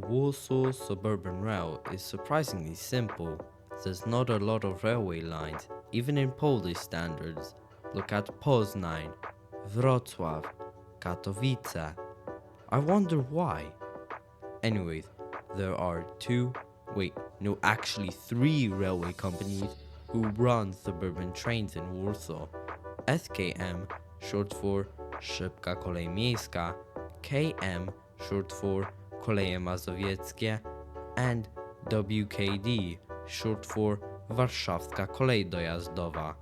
Warsaw Suburban Rail is surprisingly simple. There's not a lot of railway lines, even in Polish standards. Look at Poznań, Wrocław, Katowice. I wonder why. Anyways, there are three railway companies who run suburban trains in Warsaw. SKM, short for Szybka Kolej Miejska, KM, short for Koleje Mazowieckie, and WKD, short for Warszawska Kolej Dojazdowa.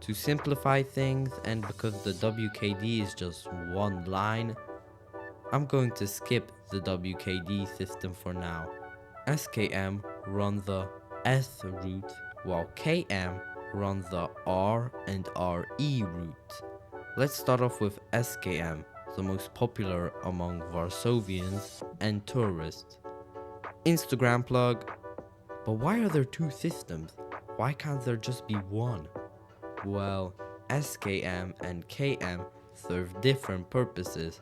To simplify things, and because the WKD is just one line, I'm going to skip the WKD system for now. SKM run the S route, while KM run the R and RE route. Let's start off with SKM, the most popular among Warsavians and tourists. Instagram plug. But why are there two systems? Why can't there just be one? Well, SKM and KM serve different purposes.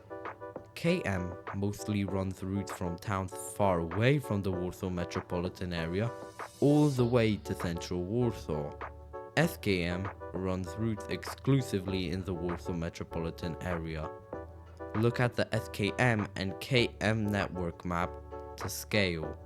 KM mostly runs routes from towns far away from the Warsaw metropolitan area all the way to central Warsaw. SKM runs routes exclusively in the Warsaw metropolitan area. Look at the SKM and KM network map to scale.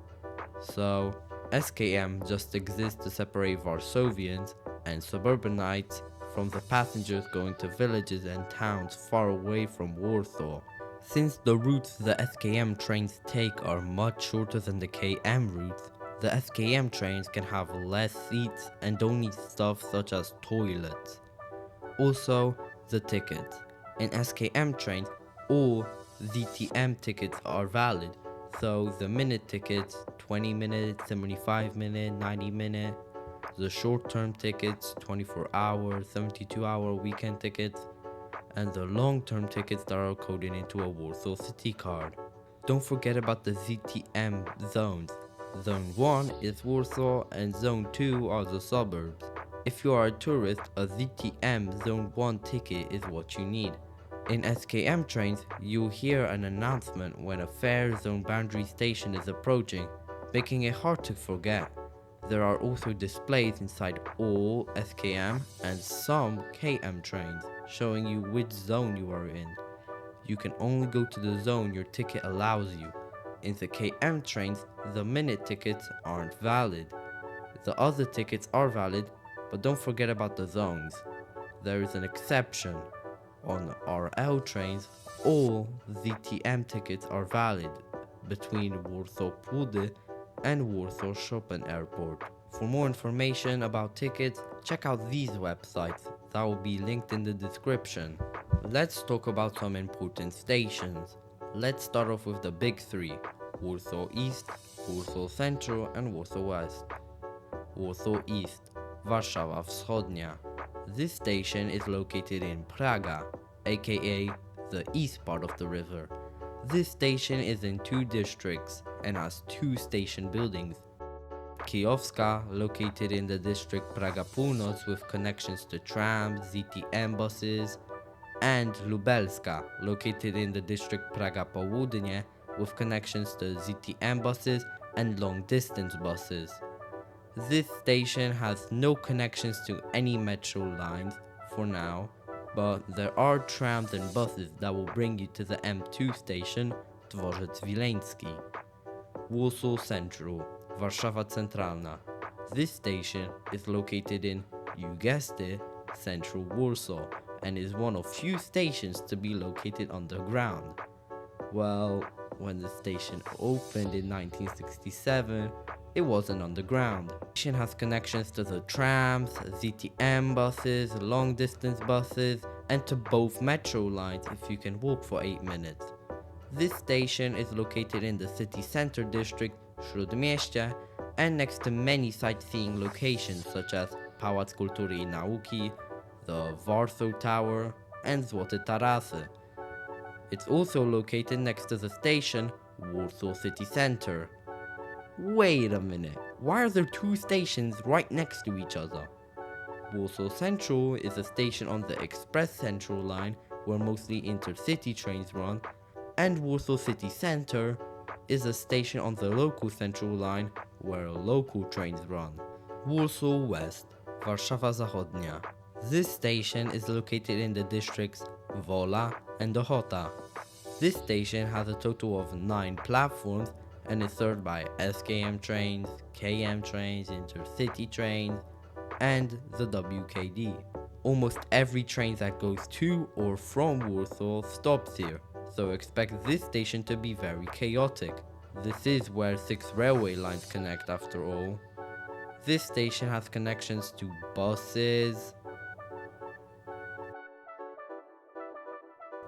So, SKM just exists to separate Warsavians and suburbanites from the passengers going to villages and towns far away from Warsaw. Since the routes the SKM trains take are much shorter than the KM routes, the SKM trains can have less seats and don't need stuff such as toilets. Also, the tickets. In SKM trains, all ZTM tickets are valid, so the minute tickets, 20 minute, 75 minute, 90 minute, the short-term tickets, 24-hour, 72-hour weekend tickets, and the long-term tickets that are coded into a Warsaw City card. Don't forget about the ZTM zones. Zone 1 is Warsaw and Zone 2 are the suburbs. If you are a tourist, a ZTM Zone 1 ticket is what you need. In SKM trains, you'll hear an announcement when a fare zone boundary station is approaching, making it hard to forget. There are also displays inside all SKM and some KM trains, showing you which zone you are in. You can only go to the zone your ticket allows you. In the KM trains, the minute tickets aren't valid. The other tickets are valid, but don't forget about the zones. There is an exception. On RL trains, all ZTM tickets are valid between Warsaw Pudy and Warsaw Chopin Airport. For more information about tickets, check out these websites that will be linked in the description. Let's talk about some important stations. Let's start off with the big three: Warsaw East, Warsaw Central and Warsaw West. Warsaw East, Warszawa Wschodnia. This station is located in Praga, aka the east part of the river. This station is in two districts and has two station buildings. Kijowska, located in the district Praga Północ with connections to trams, ZTM buses, and Lubelska, located in the district Praga Południe with connections to ZTM buses and long-distance buses. This station has no connections to any metro lines for now, but there are trams and buses that will bring you to the M2 station, Dworzec Wileński. Warsaw Central, Warszawa Centralna. This station is located in, you guessed it, Central Warsaw, and is one of few stations to be located underground. Well, when the station opened in 1967, it wasn't underground. The station has connections to the trams, ZTM buses, long-distance buses, and to both metro lines if you can walk for 8 minutes. This station is located in the city center district, Śródmieście, and next to many sightseeing locations such as Pałac Kultury i Nauki, the Warsaw Tower, and Złote Tarasy. It's also located next to the station, Warsaw City Center. Wait a minute, why are there two stations right next to each other? Warsaw Central is a station on the Express Central line where mostly intercity trains run, and Warsaw City Center is a station on the local central line where local trains run. Warsaw West, Warszawa Zachodnia. This station is located in the districts Wola and Ochota. This station has a total of 9 platforms and is served by SKM Trains, KM Trains, Intercity Trains, and the WKD. Almost every train that goes to or from Warsaw stops here, so expect this station to be very chaotic. This is where 6 railway lines connect after all. This station has connections to buses.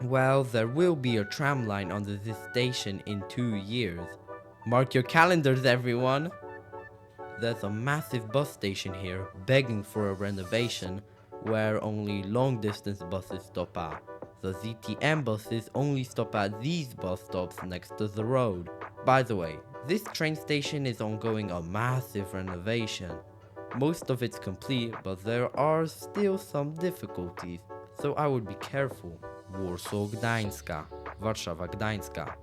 Well, there will be a tram line under this station in 2 years. Mark your calendars, everyone! There's a massive bus station here, begging for a renovation, where only long-distance buses stop at. The ZTM buses only stop at these bus stops next to the road. By the way, this train station is undergoing a massive renovation. Most of it's complete, but there are still some difficulties, so I would be careful. Warsaw Gdańska, Warszawa Gdańska.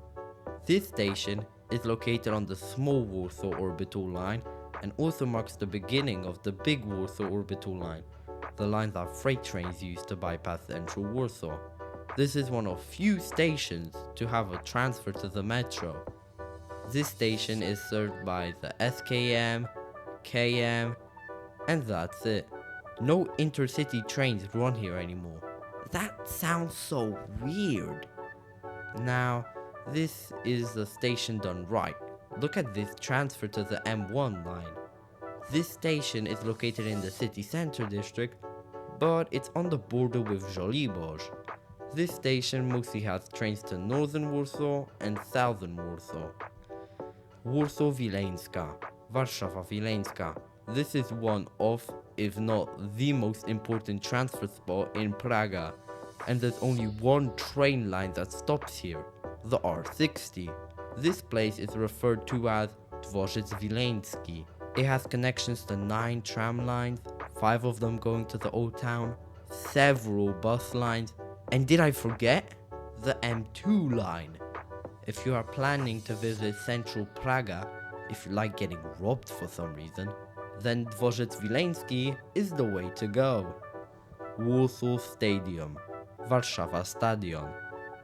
This station is located on the small Warsaw orbital line and also marks the beginning of the big Warsaw orbital line, the line that freight trains use to bypass central Warsaw. This is one of few stations to have a transfer to the metro. This station is served by the SKM, KM, and that's it. No intercity trains run here anymore. That sounds so weird. Now, this is the station done right. Look at this transfer to the M1 line. This station is located in the city center district, but it's on the border with Żoliborz. This station mostly has trains to northern Warsaw and southern Warsaw. Warsaw Wileńska, Warszawa Wileńska. This is one of, if not the most important transfer spot in Praga, and there's only one train line that stops here, the R60. This place is referred to as Dworzec Wileński. It has connections to 9 tram lines, 5 of them going to the old town, several bus lines, and did I forget? The M2 line. If you are planning to visit central Praga, if you like getting robbed for some reason, then Dworzec Wileński is the way to go. Warsaw Stadium, Warszawa Stadion.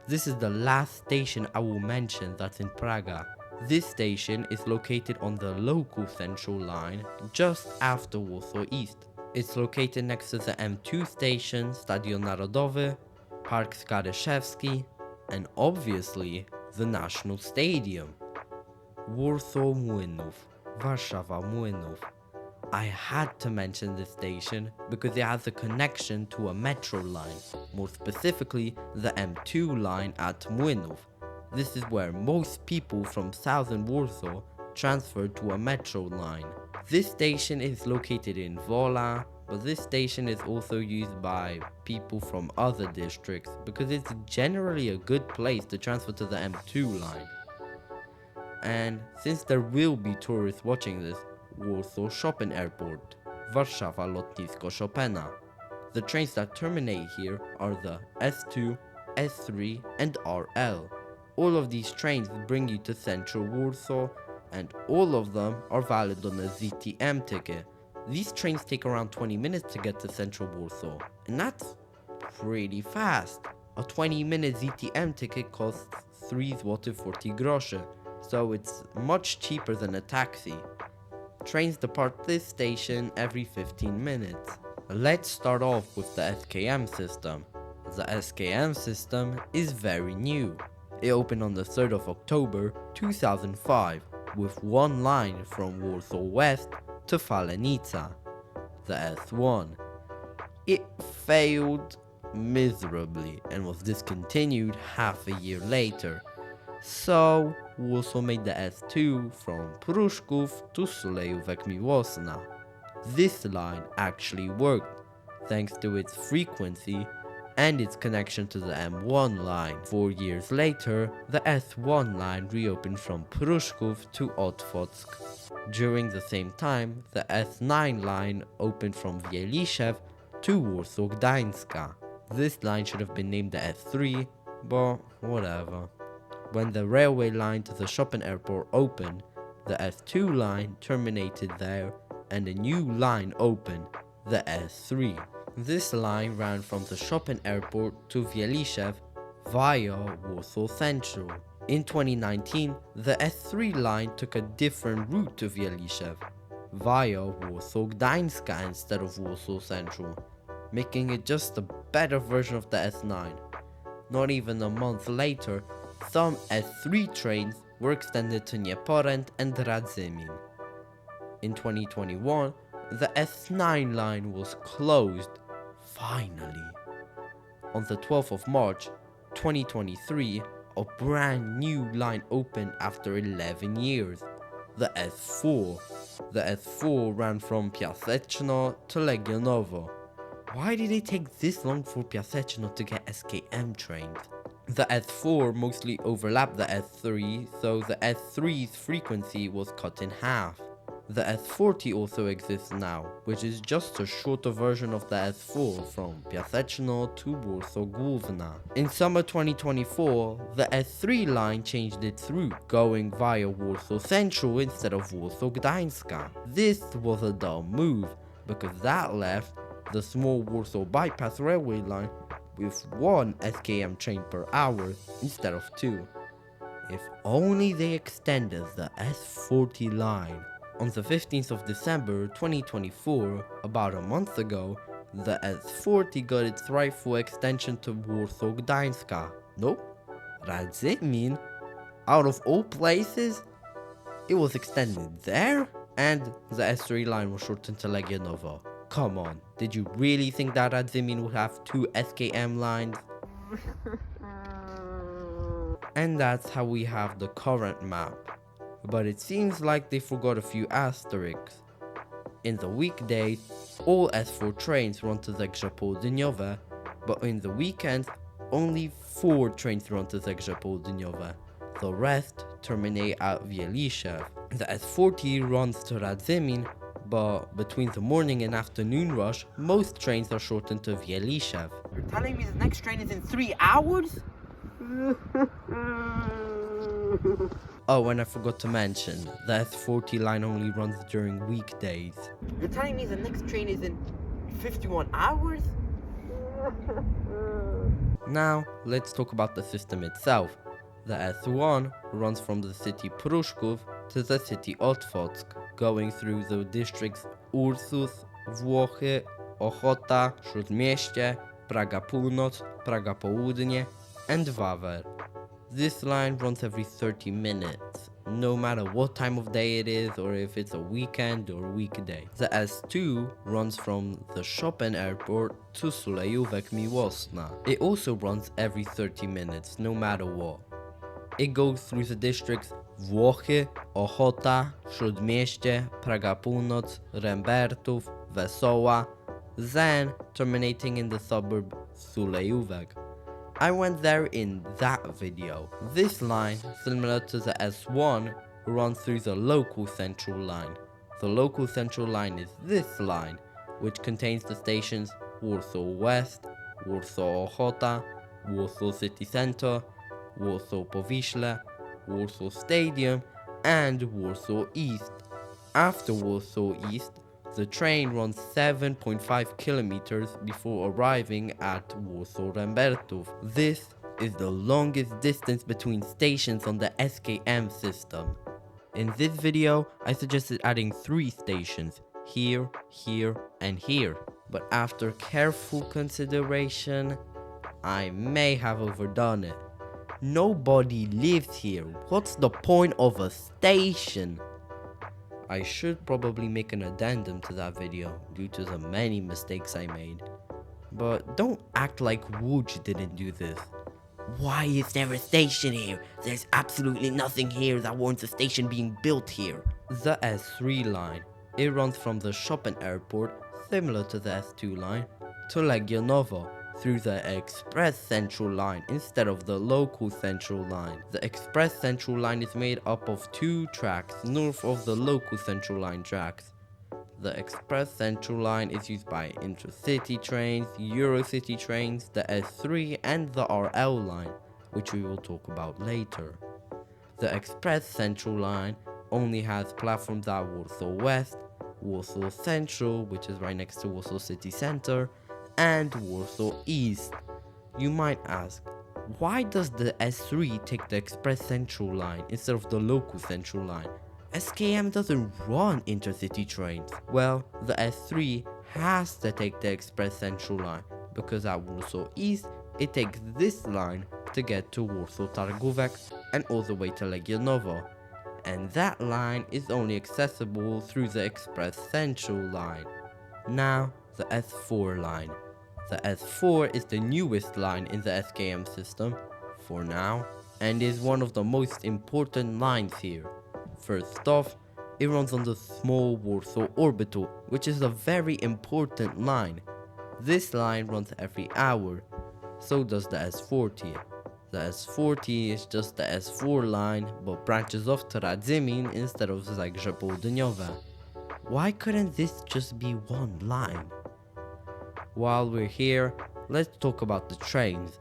This is the last station I will mention that's in Praga. This station is located on the local central line just after Warsaw East. It's located next to the M2 station, Stadion Narodowy, Park Skaryszewski, and obviously the National Stadium. Warsaw Młynów, Warszawa Młynów. I had to mention this station because it has a connection to a metro line, more specifically the M2 line at Młynów. This is where most people from southern Warsaw transfer to a metro line. This station is located in Wola, but this station is also used by people from other districts because it's generally a good place to transfer to the M2 line. And since there will be tourists watching this, Warsaw Chopin Airport, Warszawa Lotnisko Chopina. The trains that terminate here are the S2, S3 and RL. All of these trains bring you to central Warsaw and all of them are valid on a ZTM ticket. These trains take around 20 minutes to get to central Warsaw, and that's pretty fast. A 20-minute ZTM ticket costs 3 40 groszy, so it's much cheaper than a taxi. Trains depart this station every 15 minutes. Let's start off with the SKM system. The SKM system is very new. It opened on the 3rd of October 2005 with one line from Warsaw West to Falenica, the S1. It failed miserably and was discontinued half a year later. So Warsaw made the S2 from Pruszków to Sulejówek Miłosna. This line actually worked thanks to its frequency and its connection to the M1 line. 4 years later, the S1 line reopened from Pruszków to Otwock. During the same time, the S9 line opened from Wieliszew to Warsaw Gdańska. This line should have been named the S3, but whatever. When the railway line to the shopping airport opened, the S2 line terminated there and a new line opened, the S3. This line ran from the shopping airport to Wieliszew via Warsaw Central. In 2019, the S3 line took a different route to Wieliszew via Warsaw Gdańska instead of Warsaw Central, making it just a better version of the S9. Not even a month later, some S3 trains were extended to Unported and Radzymin. In 2021, the S9 line was closed, finally. On the 12th of March, 2023, a brand new line opened after 11 years, the S4. The S4 ran from Piaseczno to Legionowo. Why did it take this long for Piaseczno to get SKM trains? The S4 mostly overlapped the S3, so the S3's frequency was cut in half. The S40 also exists now, which is just a shorter version of the S4 from Piaseczno to Warsaw Główna. In summer 2024, the S3 line changed its route, going via Warsaw Central instead of Warsaw Gdańska. This was a dumb move, because that left the small Warsaw bypass railway line with one SKM train per hour instead of two. If only they extended the S40 line. On the 15th of December 2024, about a month ago, the S40 got its rightful extension to Warsaw Gdańska. Nope, Radzymin, out of all places, it was extended there, and the S3 line was shortened to Legionowo. Come on, did you really think that Radzymin would have two SKM lines? And that's how we have the current map. But it seems like they forgot a few asterisks. In the weekdays, all S4 trains run to Zegrze Południowe, but in the weekends, only 4 trains run to Zegrze Południowe. The rest terminate at Wieliszew. The S40 runs to Radzymin, but between the morning and afternoon rush, most trains are shortened to Wieliszew. You're telling me the next train is in 3 hours? Oh, and I forgot to mention, the S40 line only runs during weekdays. You're telling me the next train is in 51 hours? Now, let's talk about the system itself. The S1 runs from the city Pruszków to the city Otwock, going through the districts Ursus, Włochy, Ochota, Śródmieście, Praga Północ, Praga Południe, and Wawer. This line runs every 30 minutes, no matter what time of day it is or if it's a weekend or weekday. The S2 runs from the shopping airport to Sulejówek Miłosna. It also runs every 30 minutes, no matter what. It goes through the districts Włochy, Ochota, Śródmieście, Praga Północ, Rembertów, Wesoła, then terminating in the suburb Sulejówek. I went there in that video. This line, similar to the S1, runs through the local central line. The local central line is this line, which contains the stations Warsaw West, Warsaw Ochota, Warsaw City Center, Warsaw Powiśle, Warsaw Stadium, and Warsaw East. After Warsaw East, the train runs 7.5 kilometers before arriving at Warsaw Rembertów. This is the longest distance between stations on the SKM system. In this video, I suggested adding 3 stations, here, here, and here. But after careful consideration, I may have overdone it. Nobody lives here. What's the point of a station? I should probably make an addendum to that video due to the many mistakes I made. But don't act like Łódź didn't do this. Why is there a station here? There's absolutely nothing here that warrants a station being built here. The S3 line. It runs from the shopping airport, similar to the S2 line, to Legionowo through the Express Central line instead of the local Central line. The Express Central line is made up of 2 tracks north of the local Central line tracks. The Express Central line is used by intercity trains, Eurocity trains, the S3 and the RL line, which we will talk about later. The Express Central line only has platforms at Warsaw West, Warsaw Central, which is right next to Warsaw City Center, and Warsaw East. You might ask, why does the S3 take the Express Central line instead of the local Central line? SKM doesn't run intercity trains. Well, the S3 has to take the Express Central line because at Warsaw East, it takes this line to get to Warsaw Targówek and all the way to Legionowo. And that line is only accessible through the Express Central line. Now, the S4 line. The S4 is the newest line in the SKM system, for now, and is one of the most important lines here. First off, it runs on the small Warsaw Orbital, which is a very important line. This line runs every hour, so does the S40. The S40 is just the S4 line, but branches off to Radzymin instead of Zagrze Południowe. Why couldn't this just be one line? While we're here, let's talk about the trains.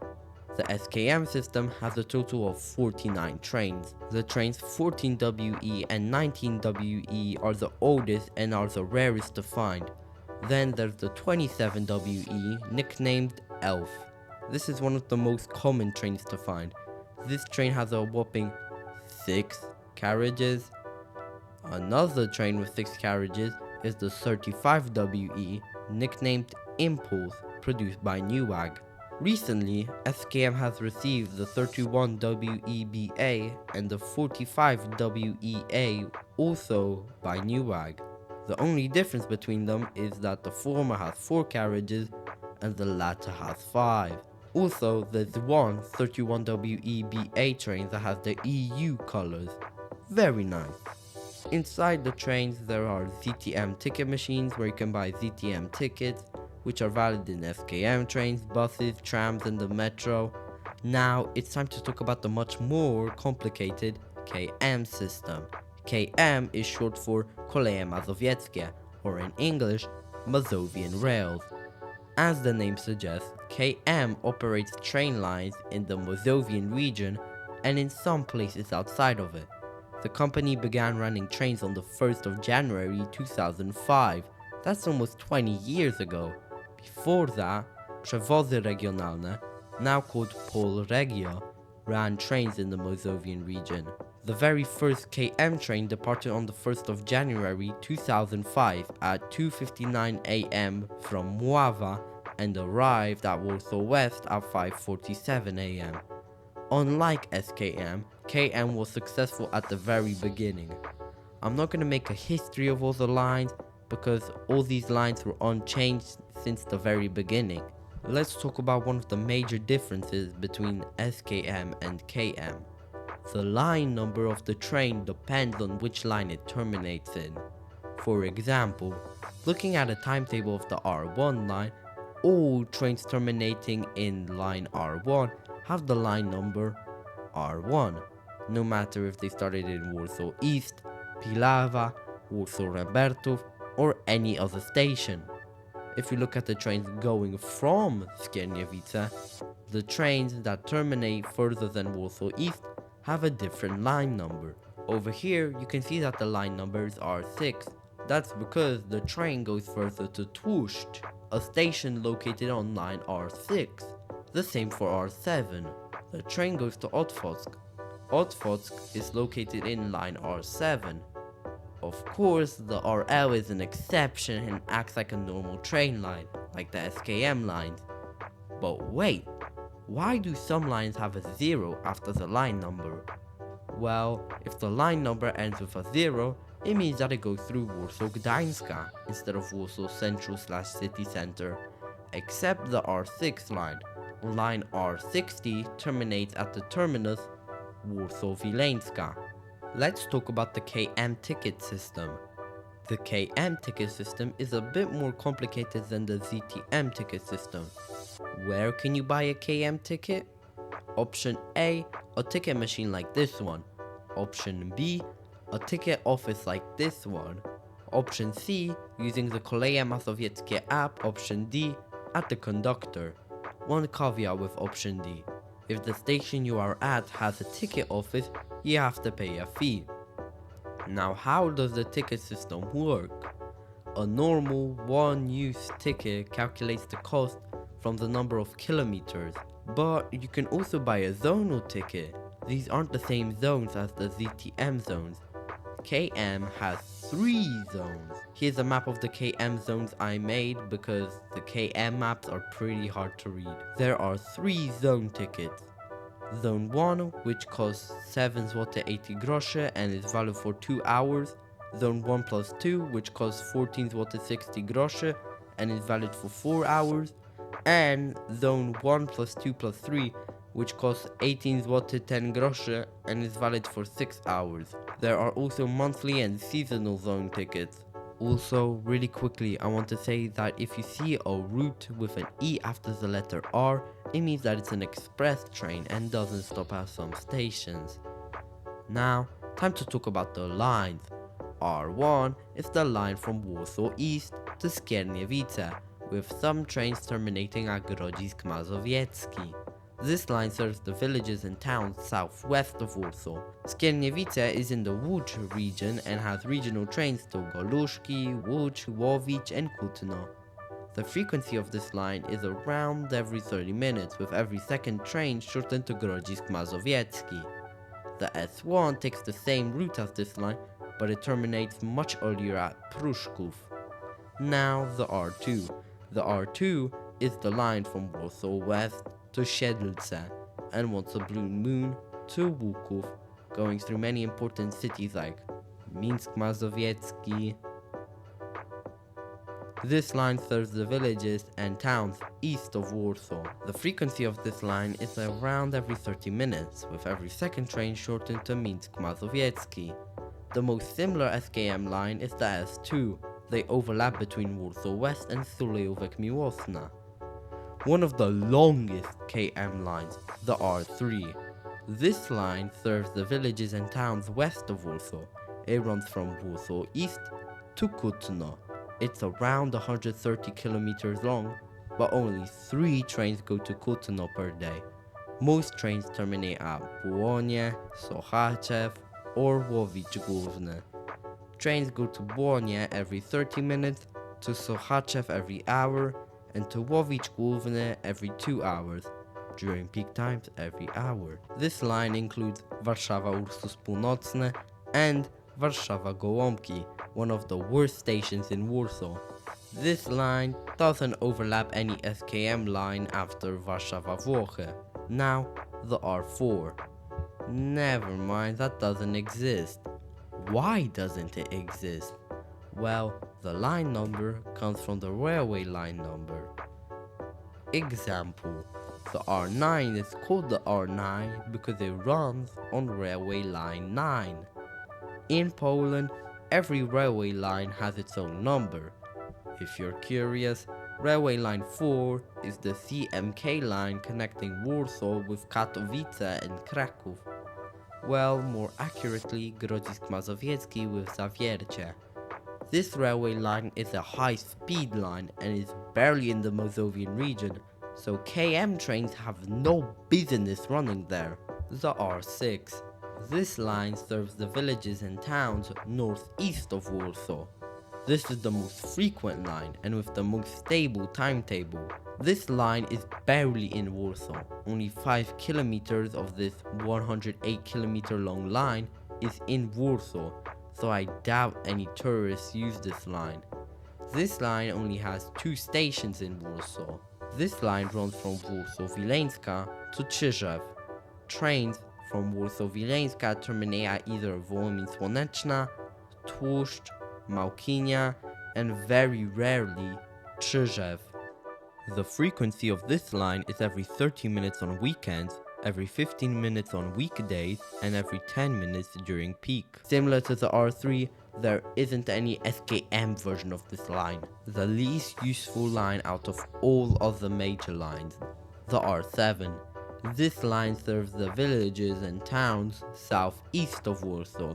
The SKM system has a total of 49 trains. The trains 14WE and 19WE are the oldest and are the rarest to find. Then there's the 27WE, nicknamed Elf. This is one of the most common trains to find. This train has a whopping 6 carriages. Another train with 6 carriages is the 35WE, nicknamed Impulse, produced by Newag. Recently, SKM has received the 31WEBA and the 45WEA, also by Newag. The only difference between them is that the former has 4 carriages and the latter has 5. Also, there's one 31WEBA train that has the EU colors. Very nice. Inside the trains there are ZTM ticket machines where you can buy ZTM tickets, which are valid in SKM trains, buses, trams, and the metro. Now it's time to talk about the much more complicated KM system. KM is short for Koleje Mazowieckie, or in English, Mazovian Rails. As the name suggests, KM operates train lines in the Mazovian region and in some places outside of it. The company began running trains on the 1st of January 2005. That's almost 20 years ago. Before that, Przewozy Regionalne, now called Polregio, ran trains in the Mazovian region. The very first KM train departed on the 1st of January 2005 at 2:59 am from Mława and arrived at Warsaw West at 5:47 am. Unlike SKM, KM was successful at the very beginning. I'm not going to make a history of all the lines because all these lines were unchanged since the very beginning. Let's talk about one of the major differences between SKM and KM. The line number of the train depends on which line it terminates in. For example, looking at a timetable of the R1 line, all trains terminating in line R1 have the line number R1, no matter if they started in Warsaw East, Pilawa, Warsaw Rembertów, or any other station. If you look at the trains going from Skierniewice, the trains that terminate further than Warsaw East have a different line number. Over here, you can see that the line number is R6. That's because the train goes further to Tłuszcz, a station located on line R6. The same for R7. The train goes to Otwock. Otwock is located in line R7. Of course, the RL is an exception and acts like a normal train line, like the SKM lines. But wait, why do some lines have a 0 after the line number? Well, if the line number ends with a 0, it means that it goes through Warsaw Gdańska instead of Warsaw Central/City Center, except the R6 line. Line R60 terminates at the terminus Warsaw Wileńska. Let's talk about the KM ticket system. The KM ticket system is a bit more complicated than the ZTM ticket system. Where can you buy a KM ticket? Option A, a ticket machine like this one. Option B, a ticket office like this one. Option C, using the Koleje Mazowieckie app. Option D, at the conductor. One caveat with option D. If the station you are at has a ticket office, you have to pay a fee. Now, how does the ticket system work? A normal one-use ticket calculates the cost from the number of kilometers, but you can also buy a zonal ticket. These aren't the same zones as the ZTM zones. KM has 3 zones. Here's a map of the KM zones I made because the KM maps are pretty hard to read. There are 3 zone tickets. Zone 1, which costs 7 zł 80 groszy and is valid for 2 hours. Zone 1 plus 2, which costs 14 zł 60 groszy and is valid for 4 hours. And Zone 1 plus 2 plus 3, which costs 18 zł 10 groszy and is valid for 6 hours. There are also monthly and seasonal zone tickets. Also, really quickly, I want to say that if you see a route with an E after the letter R, it means that it's an express train and doesn't stop at some stations. Now, time to talk about the lines. R1 is the line from Warsaw East to Skierniewice, with some trains terminating at Grodzisk Mazowiecki. This line serves the villages and towns southwest of Warsaw. Skierniewice is in the Łódź region and has regional trains to Goluszki, Łódź, Łowicz and Kutno. The frequency of this line is around every 30 minutes, with every second train shortened to Grodzisk Mazowiecki. The S1 takes the same route as this line, but it terminates much earlier at Pruszków. Now the R2. The R2 is the line from Warsaw West to Siedlce and once a blue moon to Łuków, going through many important cities like Minsk Mazowiecki. This line serves the villages and towns east of Warsaw. The frequency of this line is around every 30 minutes, with every second train shortened to Minsk Mazowiecki. The most similar SKM line is the S2. They overlap between Warsaw West and Sulejówek Miłosna. One of the longest KM lines, the R3. This line serves the villages and towns west of Warsaw. It runs from Warsaw East to Kutno. It's around 130 kilometers long, but only 3 trains go to Kutno per day. Most trains terminate at Błonie, Sochaczew, or Łowicz Główny. Trains go to Błonie every 30 minutes, to Sochaczew every hour, and to Łowicz Główny every 2 hours, during peak times every hour. This line includes Warszawa-Ursus Północny and Warszawa-Gołąbki, one of the worst stations in Warsaw. This line doesn't overlap any SKM line after Warszawa-Włochy. Now, the R4. Never mind, that doesn't exist. Why doesn't it exist? Well, the line number comes from the railway line number. Example, the R9 is called the R9 because it runs on railway line 9. In Poland, every railway line has its own number. If you're curious, railway line 4 is the CMK line connecting Warsaw with Katowice and Kraków. Well, more accurately, Grodzisk Mazowiecki with Zawiercie. This railway line is a high-speed line and is barely in the Mazovian region, so KM trains have no business running there. The R6. This line serves the villages and towns northeast of Warsaw. This is the most frequent line and with the most stable timetable. This line is barely in Warsaw. Only 5 kilometers of this 108 kilometer long line is in Warsaw, so I doubt any tourists use this line. This line only has 2 stations in Warsaw. This line runs from Warsaw-Wileńska to Czyżew. Trains from Warsaw-Wileńska terminate at either Wołomin-Słoneczna, Tłuszcz, Małkinia, and very rarely Czyżew. The frequency of this line is every 30 minutes on weekends, every 15 minutes on weekdays, and every 10 minutes during peak. Similar to the R3, there isn't any SKM version of this line. The least useful line out of all other major lines. The R7. This line serves the villages and towns southeast of Warsaw.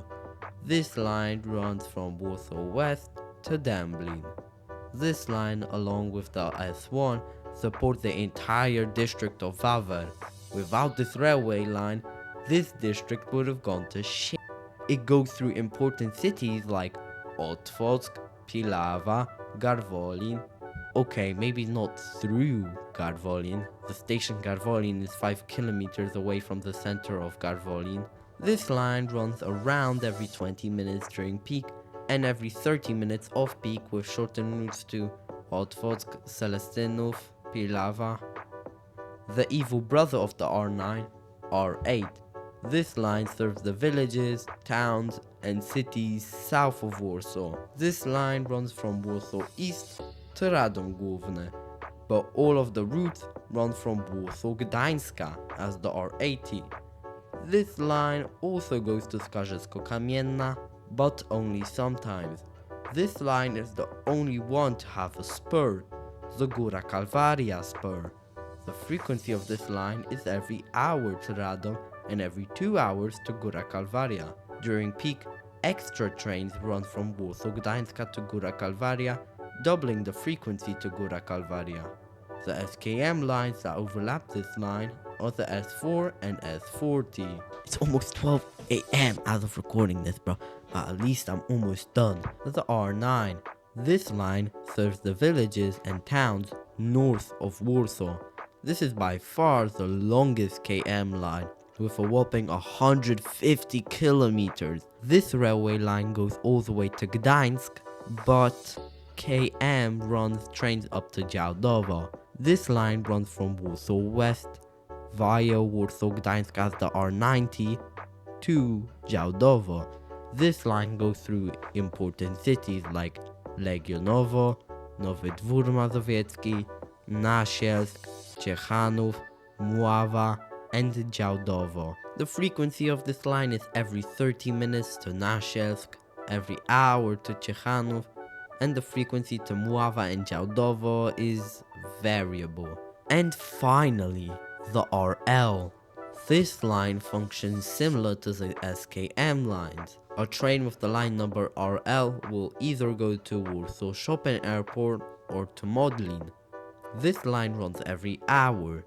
This line runs from Warsaw West to Dęblin. This line, along with the S1, supports the entire district of Wawer. Without this railway line, this district would have gone to shit. It goes through important cities like Otwock, Pilawa, Garwolin. Okay, maybe not through Garwolin. The station Garwolin is 5 kilometers away from the center of Garwolin. This line runs around every 20 minutes during peak and every 30 minutes off peak with shortened routes to Otwock, Celestynów, Pilawa. The evil brother of the R9, R8. This line serves the villages, towns, and cities south of Warsaw. This line runs from Warsaw East to Radom Główny, but all of the routes run from Warsaw Gdańska as the R80. This line also goes to Skarżysko-Kamienna, but only sometimes. This line is the only one to have a spur, the Góra Kalwaria spur. The frequency of this line is every hour to Radom and every 2 hours to Góra Kalwaria. During peak, extra trains run from Warsaw Gdańska to Góra Kalwaria, doubling the frequency to Góra Kalwaria. The SKM lines that overlap this line are the S4 and S40. It's almost 12 a.m. as of recording this, bro. But at least I'm almost done. The R9. This line serves the villages and towns north of Warsaw. This is by far the longest KM line, with a whopping 150 kilometers. This railway line goes all the way to Gdańsk, but KM runs trains up to Działdowo. This line runs from Warsaw West via Warsaw Gdańsk as the R90 to Działdowo. This line goes through important cities like Legionowo, Nowy Dwór Mazowiecki, Nasielsk, Ciechanów, Mława, and Działdowo. The frequency of this line is every 30 minutes to Nasielsk, every hour to Ciechanów, and the frequency to Mława and Działdowo is variable. And finally, the RL. This line functions similar to the SKM lines. A train with the line number RL will either go to Warsaw Chopin Airport or to Modlin. This line runs every hour.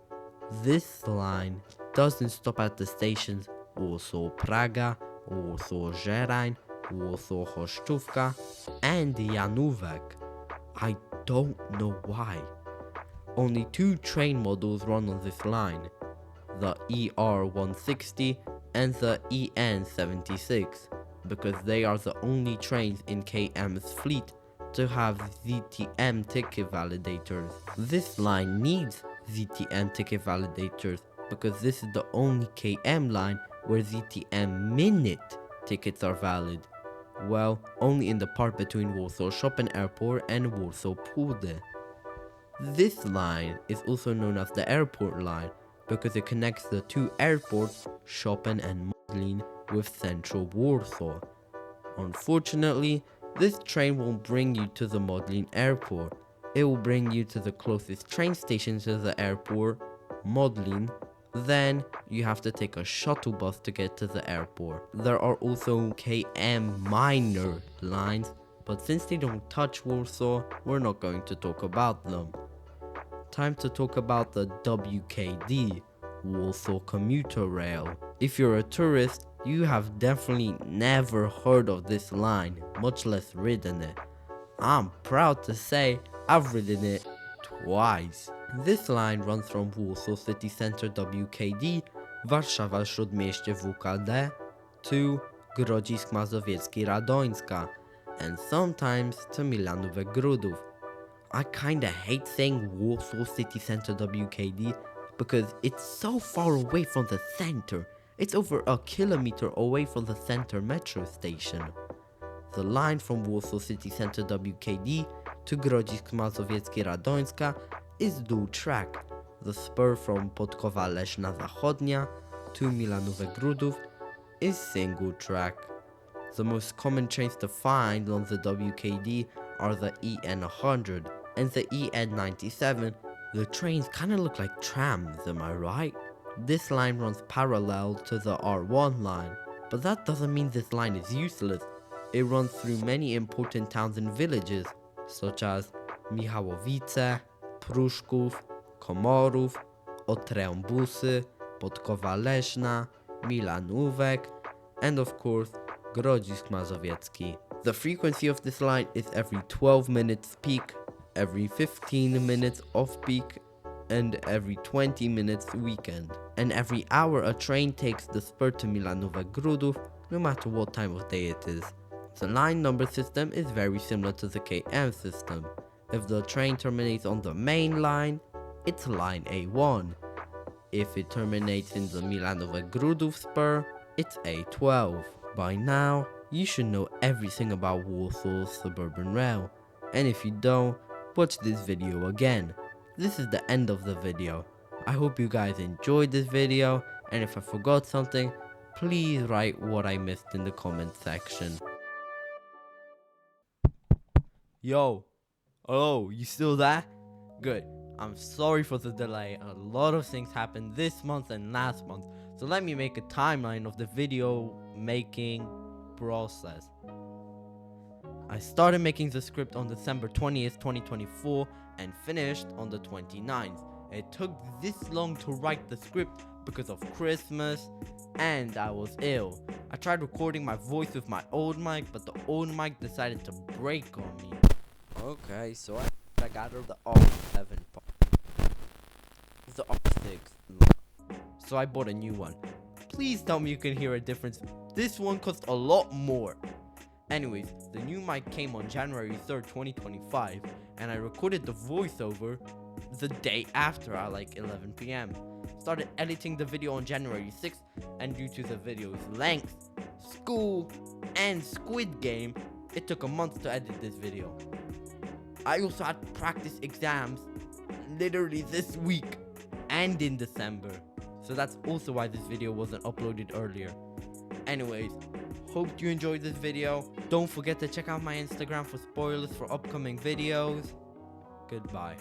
This line doesn't stop at the stations Warsaw Praga, Warsaw Żerań, Warsaw Choszczówka, and Janówek. I don't know why. Only 2 train models run on this line, the ER160 and the EN76, because they are the only trains in KM's fleet to have ZTM ticket validators. This line needs ZTM ticket validators because this is the only KM line where ZTM minute tickets are valid. Well, only in the part between Warsaw Chopin Airport and Warsaw Pude. This line is also known as the airport line because it connects the 2 airports, Chopin and Modlin, with central Warsaw. Unfortunately, this train won't bring you to the Modlin airport. It will bring you to the closest train station to the airport, Modlin. Then you have to take a shuttle bus to get to the airport. There are also KM minor lines, but since they don't touch Warsaw, we're not going to talk about them. Time to talk about the WKD, Warsaw Commuter Rail. If you're a tourist, you have definitely never heard of this line, much less ridden it. I'm proud to say I've ridden it twice. This line runs from Warsaw City Center WKD, Warszawa Śródmieście WKD, to Grodzisk Mazowiecki Radońska, and sometimes to Milanówek Grudów. I kinda hate saying Warsaw City Center WKD because it's so far away from the center. It's over a kilometer away from the center metro station. The line from Warsaw City Center WKD to Grodzisk Mazowiecki Radońska is dual track. The spur from Podkowa Leśna Zachodnia to Milanówek Grudów is single track. The most common trains to find on the WKD are the EN100 and the EN97. The trains kinda look like trams, am I right? This line runs parallel to the R1 line, but that doesn't mean this line is useless. It runs through many important towns and villages, such as Michałowice, Pruszków, Komorów, Otrębusy, Podkowa Leśna, Milanówek, and of course Grodzisk Mazowiecki. The frequency of this line is every 12 minutes peak, every 15 minutes off peak, and every 20 minutes weekend. And every hour a train takes the spur to Milanówek Grudów, no matter what time of day it is. The line number system is very similar to the KM system. If the train terminates on the main line, it's line A1. If it terminates in the Milanówek Grudów spur, it's A12. By now, you should know everything about Warsaw's suburban rail. And if you don't, watch this video again. This is the end of the video. I hope you guys enjoyed this video, and if I forgot something, please write what I missed in the comment section. Yo, hello, you still there? Good. I'm sorry for the delay. A lot of things happened this month and last month, so let me make a timeline of the video making process. I started making the script on December 20th, 2024 and finished on the 29th. It took this long to write the script because of Christmas and I was ill. I tried recording my voice with my old mic, but the old mic decided to break on me. Okay, so I got her the R7 part. The R6. So I bought a new one. Please tell me you can hear a difference. This one cost a lot more. Anyways, the new mic came on January 3rd, 2025, and I recorded the voiceover the day after at like 11 p.m. Started editing the video on January 6th, and due to the video's length, school, and Squid Game, it took a month to edit this video. I also had practice exams literally this week and in December, so that's also why this video wasn't uploaded earlier. Anyways, hope you enjoyed this video. Don't forget to check out my Instagram for spoilers for upcoming videos. Goodbye.